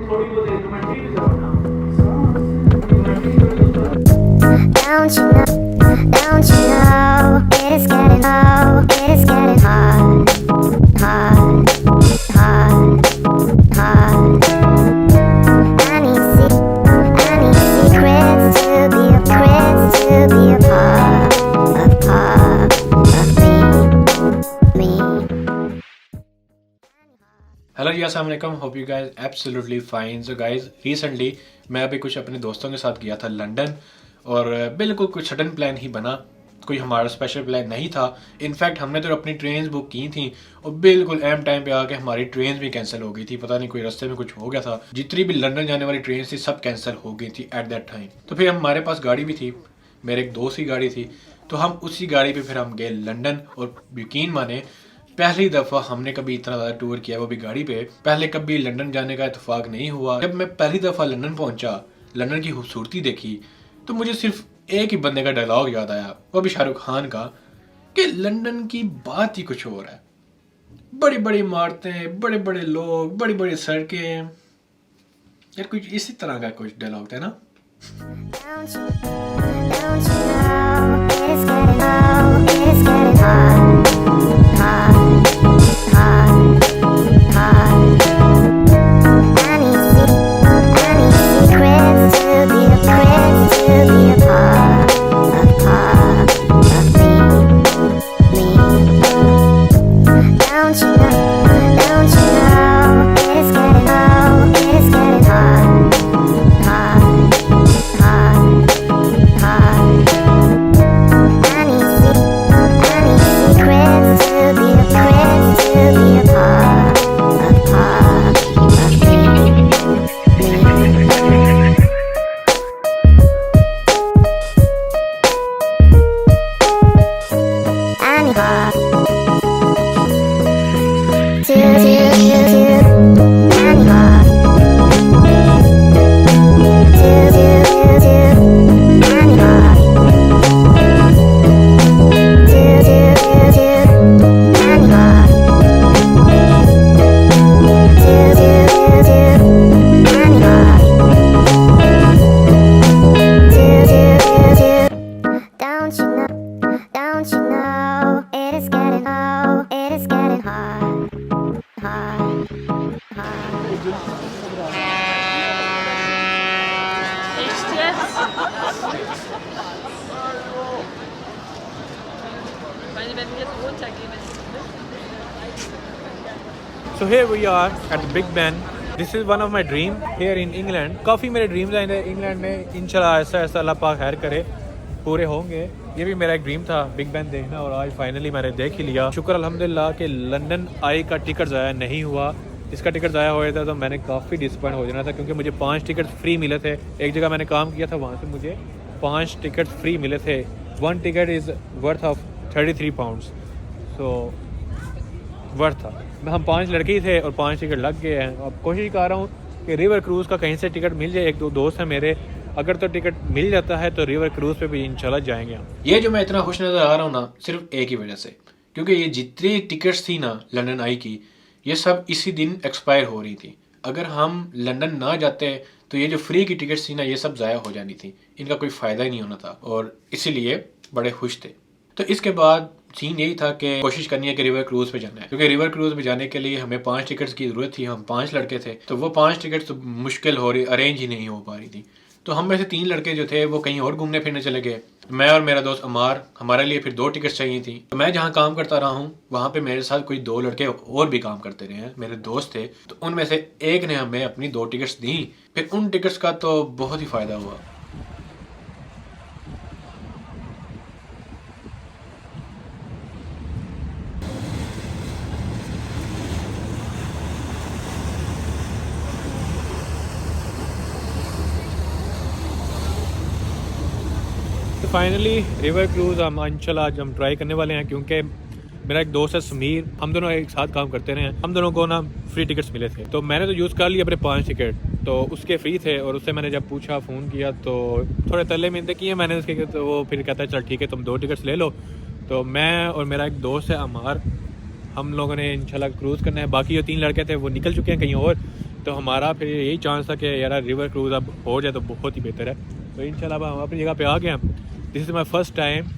थोड़ी बहुत इन्वेंटरी भी करो ना। Don't you know, it is getting low, it is getting hard, hard, hard, hard. I need secrets to be a part of me. Hello जी, अस्सलाम वालेकुम। Hope you guys absolutely fine. So guys, recently मैं अभी कुछ अपने दोस्तों के साथ गया था लंदन, और बिल्कुल कुछ सडन प्लान ही बना। कोई हमारा स्पेशल प्लान नहीं था। इनफैक्ट हमने तो अपनी ट्रेन्स बुक की थी और बिल्कुल एम टाइम पे आके हमारी ट्रेन भी कैंसिल हो गई थी। पता नहीं कोई रास्ते में कुछ हो गया था। जितनी भी लंदन जाने वाली ट्रेन थी सब कैंसिल हो गई थी एट दैट टाइम। तो फिर हमारे पास गाड़ी भी थी, मेरे एक दोस्त की गाड़ी थी, तो हम उसी गाड़ी पर फिर हम गए लंदन। और यकीन माने, पहली दफ़ा हमने कभी इतना ज़्यादा टूर किया, वो भी गाड़ी पे। पहले कभी लंदन जाने का इत्तेफाक नहीं हुआ। जब मैं पहली दफ़ा लंदन पहुंचा, लंदन की खूबसूरती देखी, तो मुझे सिर्फ एक ही बंदे का डायलॉग याद आया, वो भी शाहरुख खान का, कि लंदन की बात ही कुछ और है। बड़ी बड़ी इमारतें, बड़े बड़े लोग, बड़ी बड़ी सड़कें। यार कुछ इसी तरह का कुछ डायलॉग था ना। Don't you know, it is getting low, it is getting hard, hard, hard, hard. I need secrets to be a part of me. Don't you know, it is getting low, it is getting hard, hard, hard, hard. I need secrets to be a part of me. I need hard Don't you know, it is getting low, it is getting hard, hard, hard. Echt jetzt? Weil wenn wir jetzt runtergehen, ist So here we are at the Big Ben. This is one of my dream here in England. काफ़ी मेरे dreams हैं England में। इंशाल्लाह ऐसा ऐसा अल्लाह पाक खैर करे पूरे होंगे। ये भी मेरा एक ड्रीम था बिग बैन देखना, और आज फाइनली मैंने देख ही लिया। शुक्र अल्हम्दुलिल्लाह कि लंदन आई का टिकट ज़ाया नहीं हुआ। इसका टिकट ज़ाया हो जाता तो मैंने काफ़ी डिसअपॉइंट हो जाना था, क्योंकि मुझे 5 टिकट फ्री मिले थे। एक जगह मैंने काम किया था, वहाँ से मुझे 5 टिकट फ्री मिले थे। 1 ticket is worth of 33 pounds, so worth था। हम 5 लड़के ही थे और 5 टिकट लग गए हैं। अब कोशिश कर रहा हूँ कि रिवर क्रूज़ का कहीं से टिकट मिल जाए। एक दो दोस्त हैं मेरे, अगर तो टिकट मिल जाता है तो रिवर क्रूज़ पे भी इंशाल्लाह जाएंगे हम। ये जो मैं इतना खुश नज़र आ रहा हूँ ना, सिर्फ एक ही वजह से, क्योंकि ये जितनी टिकट्स थी ना लंदन आई की, ये सब इसी दिन एक्सपायर हो रही थी। अगर हम लंदन ना जाते तो ये जो फ्री की टिकट्स थी ना, ये सब ज़ाया हो जानी थी। इनका कोई फ़ायदा ही नहीं होना था, और इसीलिए बड़े खुश थे। तो इसके बाद सीन यही था कि कोशिश करनी है कि रिवर क्रूज़ पे जाना है, क्योंकि रिवर क्रूज़ पे जाने के लिए हमें 5 टिकट्स की ज़रूरत थी। हम 5 लड़के थे, तो वो 5 टिकट्स तो मुश्किल हो रही, अरेंज ही नहीं हो पा रही थी। तो हम में से 3 लड़के जो थे वो कहीं और घूमने फिरने चले गए। मैं और मेरा दोस्त अमार, हमारे लिए फिर 2 टिकट्स चाहिए थी। तो मैं जहाँ काम करता रहा हूँ, वहाँ पे मेरे साथ कोई 2 लड़के और भी काम करते रहे हैं, मेरे दोस्त थे। तो उनमें से एक ने हमें अपनी 2 टिकट्स दी। फिर उन टिकट्स का तो बहुत ही फ़ायदा हुआ। तो फाइनली रिवर क्रूज़ हम इंशाल्लाह आज हम ट्राई करने वाले हैं, क्योंकि मेरा एक दोस्त है समीर, हम दोनों एक साथ काम करते रहे हैं। हम दोनों को ना फ्री टिकट्स मिले थे, तो मैंने तो यूज़ कर लिया अपने 5 टिकट, तो उसके फ्री थे। और उससे मैंने जब पूछा, फ़ोन किया, तो थोड़े तले मिलते किए मैंने उसके, तो वो फिर कहता है चल ठीक है तुम 2 टिकट्स ले लो। तो मैं और मेरा एक दोस्त है अमार, हम लोगों ने इंशाल्लाह क्रूज़ करना है। बाकी जो 3 लड़के थे वो निकल चुके हैं कहीं और। तो हमारा फिर यही चांस था कि यार रिवर क्रूज़ अब हो जाए तो बहुत ही बेहतर है। तो इंशाल्लाह अब हम अपनी जगह पे आ गए हैं। This is my first time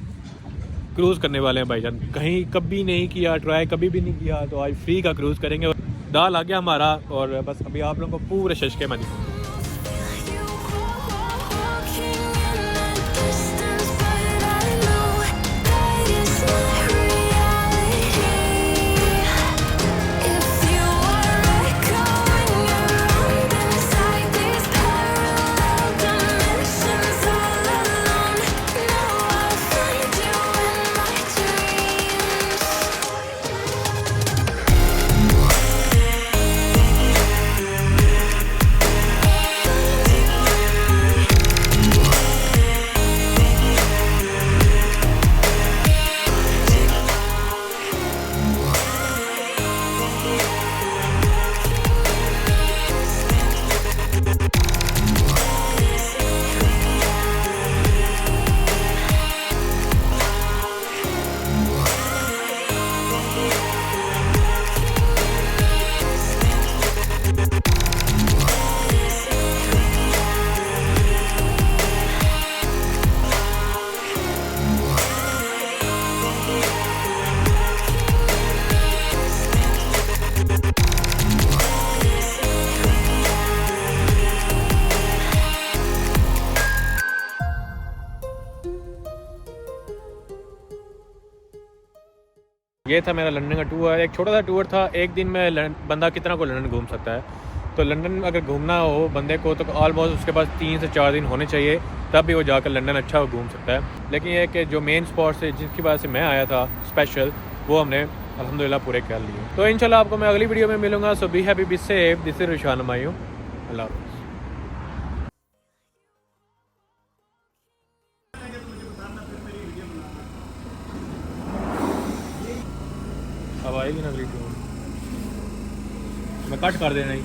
cruise करने वाले हैं भाईजान, कहीं कभी नहीं किया, ट्राई कभी भी नहीं किया, तो आज फ्री का क्रूज़ करेंगे। दाल आ गया हमारा और बस अभी आप लोगों को पूरे शशके में दिखाऊंगा। ये था मेरा लंदन का टूर। एक छोटा सा टूर था, एक दिन में बंदा कितना को लंदन घूम सकता है। तो लंदन अगर घूमना हो बंदे को तो ऑलमोस्ट उसके पास 3 से 4 दिन होने चाहिए, तब भी वो जाकर लंदन अच्छा घूम सकता है। लेकिन ये कि जो मेन स्पॉट्स है जिसकी वजह से मैं आया था स्पेशल, वो हमने अल्हम्दुलिल्लाह पूरे कर लिए। तो इंशाल्लाह आपको मैं अगली वीडियो में मिलूंगा। So be happy, be safe. This is Rushan Mayun. अल्लाह हाफ़िज़। अब आएगी ना अगली टूर, मैं कट कर देना ही।